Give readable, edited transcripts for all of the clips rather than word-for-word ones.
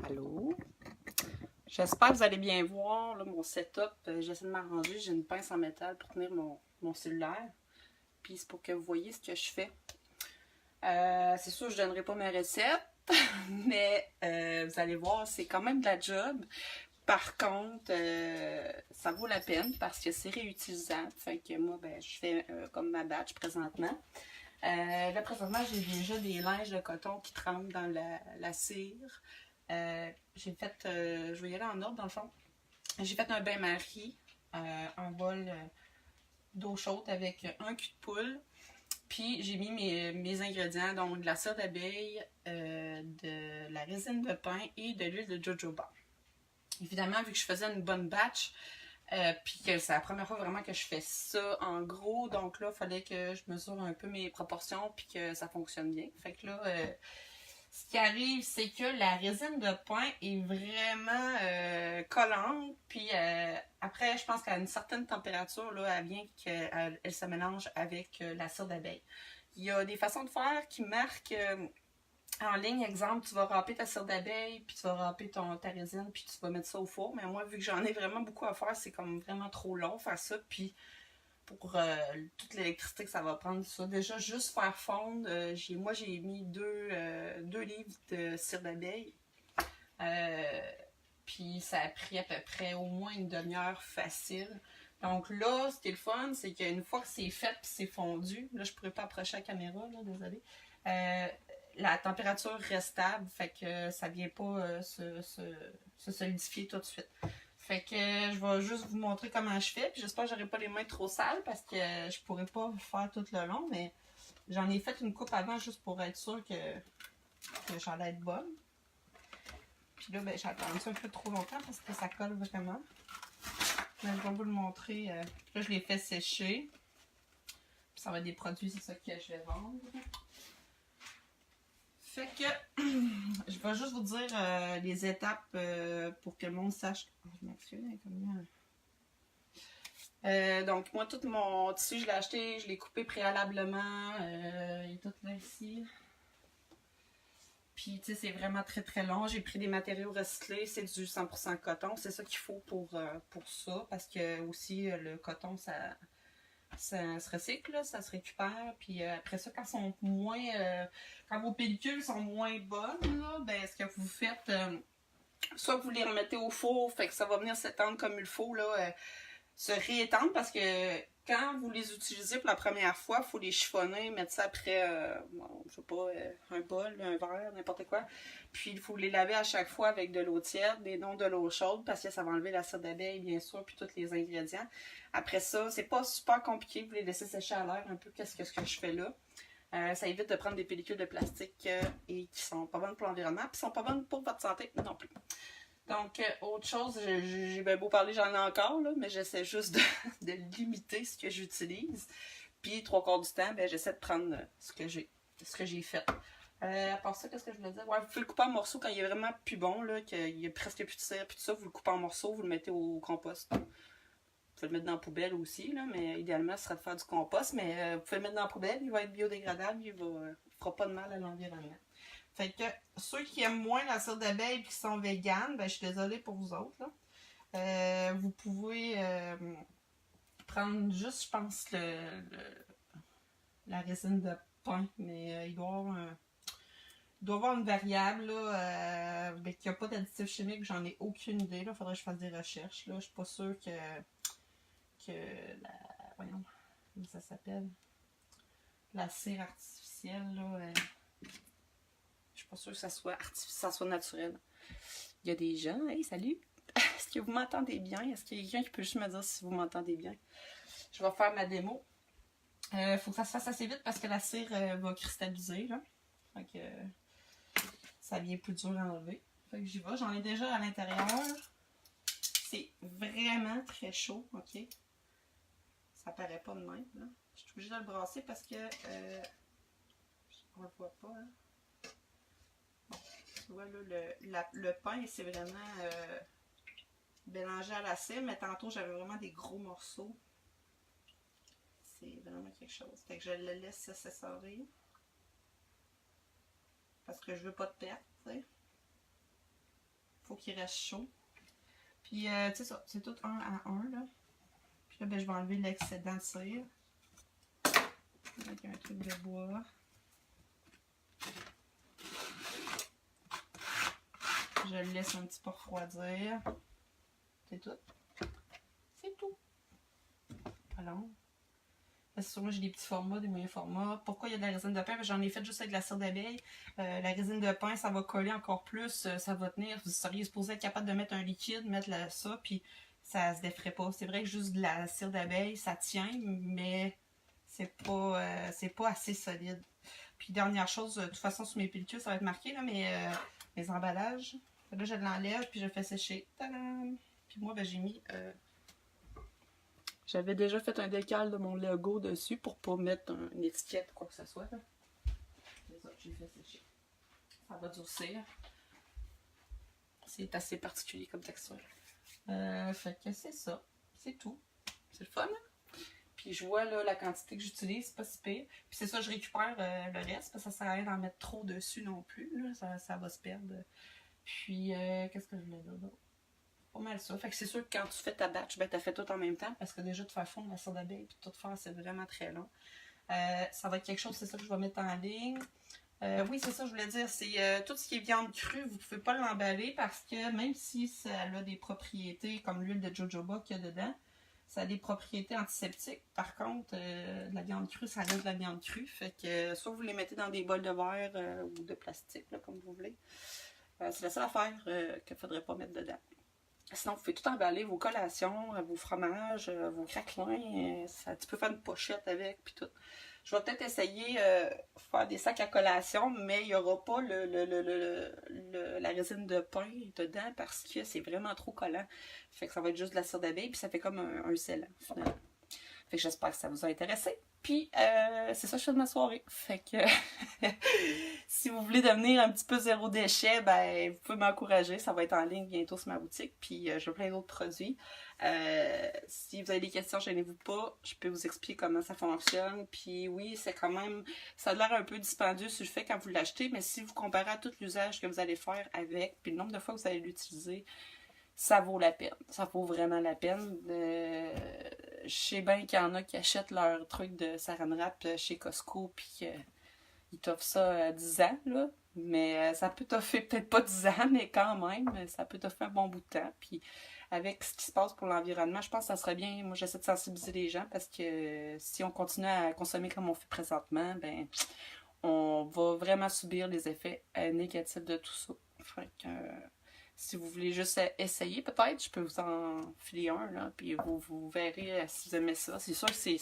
Allô? J'espère que vous allez bien voir là, mon setup. J'essaie de m'arranger. J'ai une pince en métal pour tenir mon cellulaire. Puis c'est pour que vous voyez ce que je fais. C'est sûr, je ne donnerai pas mes recettes. Mais vous allez voir, c'est quand même de la job. Par contre, ça vaut la peine parce que c'est réutilisable. Fait que moi, ben, je fais comme ma batch présentement. Là, présentement, j'ai déjà des linges de coton qui trempent dans la cire. J'ai fait, je vais y aller en ordre dans le fond. J'ai fait un bain-marie, un bol d'eau chaude avec un cul de poule. Puis j'ai mis mes ingrédients, donc de la cire d'abeille, de la résine de pin et de l'huile de jojoba. Évidemment, vu que je faisais une bonne batch, puis que c'est la première fois vraiment que je fais ça en gros, donc là, il fallait que je mesure un peu mes proportions puis que ça fonctionne bien. Fait que là, ce qui arrive, c'est que la résine de pin est vraiment collante, puis après, je pense qu'à une certaine température, là, elle vient qu'elle se mélange avec la cire d'abeille. Il y a des façons de faire qui marquent en ligne, exemple, tu vas râper ta cire d'abeille, puis tu vas râper ta résine, puis tu vas mettre ça au four. Mais moi, vu que j'en ai vraiment beaucoup à faire, c'est comme vraiment trop long faire ça. Puis pour toute l'électricité que ça va prendre, ça, déjà, juste faire fondre, moi, j'ai mis 2 livres de cire d'abeille. Puis ça a pris à peu près au moins une demi-heure facile. Donc là, ce qui est le fun, c'est qu'une fois que c'est fait puis c'est fondu, là, je pourrais pas approcher la caméra, là, désolé. La température reste stable, fait que ça vient pas se solidifier tout de suite. Fait que je vais juste vous montrer comment je fais, puis j'espère que j'aurai pas les mains trop sales parce que je pourrais pas faire tout le long, mais j'en ai fait une coupe avant juste pour être sûre que j'allais être bonne. Puis là, ben, j'ai attendu ça un peu trop longtemps parce que ça colle vraiment. Mais je vais vous le montrer. Là, je l'ai fait sécher. Puis ça va être des produits, c'est ça que je vais vendre. Fait que je vais juste vous dire les étapes pour que le monde sache. Oh, je m'excuse, donc, moi, tout mon tissu, je l'ai acheté, je l'ai coupé préalablement. Il est tout là ici. Puis, tu sais, c'est vraiment très très long. J'ai pris des matériaux recyclés, c'est du 100% coton. C'est ça qu'il faut pour ça. Parce que aussi, le coton, ça se recycle, là, ça se récupère. Puis après ça, quand vos pellicules sont moins bonnes, là, ben, ce que vous faites, soit vous les remettez au four, fait que ça va venir s'étendre comme il faut, là, se réétendre parce que quand vous les utilisez pour la première fois, il faut les chiffonner, mettre ça après, bon, je sais pas, un bol, un verre, n'importe quoi. Puis il faut les laver à chaque fois avec de l'eau tiède et non de l'eau chaude parce que ça va enlever la cire d'abeille, bien sûr, puis tous les ingrédients. Après ça, c'est pas super compliqué, vous les laissez sécher à l'air un peu, qu'est-ce que je fais là. Ça évite de prendre des pellicules de plastique et qui sont pas bonnes pour l'environnement, puis qui sont pas bonnes pour votre santé non plus. Donc, autre chose, j'ai bien beau parler, j'en ai encore, là, mais j'essaie juste de limiter ce que j'utilise. Puis, 3/4 du temps, ben, j'essaie de prendre ce que j'ai fait. À part ça, qu'est-ce que je voulais dire? Ouais, vous pouvez le couper en morceaux quand il est vraiment plus bon, là, qu'il n'y a presque plus de cire, puis tout ça, vous le coupez en morceaux, vous le mettez au compost. Vous pouvez le mettre dans la poubelle aussi, là, mais idéalement, ce serait de faire du compost, mais vous pouvez le mettre dans la poubelle, il va être biodégradable, il ne fera pas de mal à l'environnement. Fait que ceux qui aiment moins la cire d'abeille et qui sont véganes, ben, je suis désolée pour vous autres. Là. Vous pouvez prendre juste, je pense, la résine de pin, mais il doit y avoir une variable là, ben, qui n'a pas d'additif chimique, j'en ai aucune idée. Il faudrait que je fasse des recherches. Là. Je suis pas sûre que voyons, comment ça s'appelle? La cire artificielle, là. Je suis pas sûre que ça soit naturel. Il y a des gens, hey, salut! Est-ce que vous m'entendez bien? Est-ce qu'il y a quelqu'un qui peut juste me dire si vous m'entendez bien? Je vais faire ma démo. Faut que ça se fasse assez vite parce que la cire va cristalliser. Là. Fait que ça devient plus dur à enlever. Fait que j'y vais. J'en ai déjà à l'intérieur. C'est vraiment très chaud, ok? Ça paraît pas de même. Là. Je suis obligée de le brasser parce que on le voit pas. Hein? Tu vois, là, le pain, c'est vraiment mélangé à la cire, mais tantôt, j'avais vraiment des gros morceaux. C'est vraiment quelque chose. Fait que je le laisse s'essorer. Parce que je veux pas de perte, tu sais. faut qu'il reste chaud. Puis, tu sais ça, c'est tout un à un, là. Puis là, ben, je vais enlever l'excédent de cire. Avec un truc de bois. Je le laisse un petit peu refroidir. C'est tout. C'est tout. Alors, c'est sûr, moi j'ai des petits formats, des moyens formats. Pourquoi il y a de la résine de pain? J'en ai fait juste avec de la cire d'abeille. La résine de pain, ça va coller encore plus, ça va tenir. Vous seriez supposé être capable de mettre un liquide, mettre ça, puis ça se défrait pas. C'est vrai que juste de la cire d'abeille, ça tient, mais c'est pas assez solide. Puis dernière chose, de toute façon sur mes pellicules, ça va être marqué, là, mes emballages. Là, je l'enlève, puis je fais sécher. Tadam! Puis moi, ben, j'ai mis... J'avais déjà fait un décal de mon logo dessus pour pas mettre une étiquette ou quoi que ce soit. C'est ça, j'ai fait sécher. Ça va durcir. C'est assez particulier comme texture. Fait que c'est ça. C'est tout. C'est le fun, hein? Puis je vois là la quantité que j'utilise, c'est pas si pire. Puis c'est ça, je récupère le reste, parce que ça sert à rien d'en mettre trop dessus non plus. Là. Ça va se perdre. Puis, qu'est-ce que je voulais dire d'autre? Pas mal ça. Fait que c'est sûr que quand tu fais ta batch, ben t'as fait tout en même temps, parce que déjà de faire fondre la cire d'abeille puis tout faire, c'est vraiment très long. Ça va être quelque chose, c'est ça que je vais mettre en ligne. Oui, c'est ça, je voulais dire, c'est tout ce qui est viande crue, vous ne pouvez pas l'emballer parce que même si ça a des propriétés comme l'huile de jojoba qu'il y a dedans, ça a des propriétés antiseptiques. Par contre, la viande crue, ça reste de la viande crue. Fait que soit vous les mettez dans des bols de verre ou de plastique, là, comme vous voulez. C'est la seule affaire qu'il ne faudrait pas mettre dedans. Sinon, vous pouvez tout emballer, vos collations, vos fromages, vos craquelins. Tu peux faire une pochette avec, puis tout. Je vais peut-être essayer de faire des sacs à collation, mais il n'y aura pas la résine de pain dedans parce que c'est vraiment trop collant. Fait que ça va être juste de la cire d'abeille, puis ça fait comme un scellant, finalement. Fait que j'espère que ça vous a intéressé. Puis, c'est ça que je fais de ma soirée. Fait que, si vous voulez devenir un petit peu zéro déchet, ben, vous pouvez m'encourager. Ça va être en ligne bientôt sur ma boutique. Puis, j'ai plein d'autres produits. Si vous avez des questions, gênez-vous pas. Je peux vous expliquer comment ça fonctionne. Puis, oui, c'est quand même... Ça a l'air un peu dispendieux sur le fait quand vous l'achetez, mais si vous comparez à tout l'usage que vous allez faire avec, puis le nombre de fois que vous allez l'utiliser, ça vaut la peine. Ça vaut vraiment la peine. Je sais bien qu'il y en a qui achètent leur truc de saran wrap chez Costco puis ils t'offrent ça 10 ans, là. Mais ça peut t'offrir peut-être pas 10 ans, mais quand même, ça peut t'offrir un bon bout de temps. Puis avec ce qui se passe pour l'environnement, je pense que ça serait bien. Moi, j'essaie de sensibiliser les gens parce que si on continue à consommer comme on fait présentement, ben on va vraiment subir les effets négatifs de tout ça. Fait que... si vous voulez juste essayer, peut-être, je peux vous en filer un, là, puis vous verrez si vous aimez ça. C'est sûr que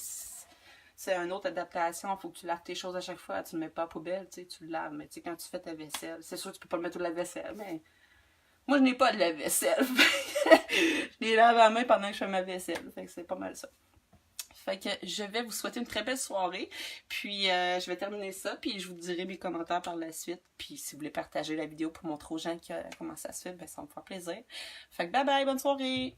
c'est une autre adaptation. Il faut que tu laves tes choses à chaque fois. Tu ne le mets pas à la poubelle, tu le laves. Mais quand tu fais ta vaisselle, c'est sûr que tu peux pas le mettre au lave-vaisselle, mais moi, je n'ai pas de lave-vaisselle. Je les lave à la main pendant que je fais ma vaisselle. Fait que c'est pas mal ça. Fait que je vais vous souhaiter une très belle soirée. Puis je vais terminer ça. Puis je vous dirai mes commentaires par la suite. Puis si vous voulez partager la vidéo pour montrer aux gens comment ça se fait, ben ça va me faire plaisir. Fait que bye bye, bonne soirée!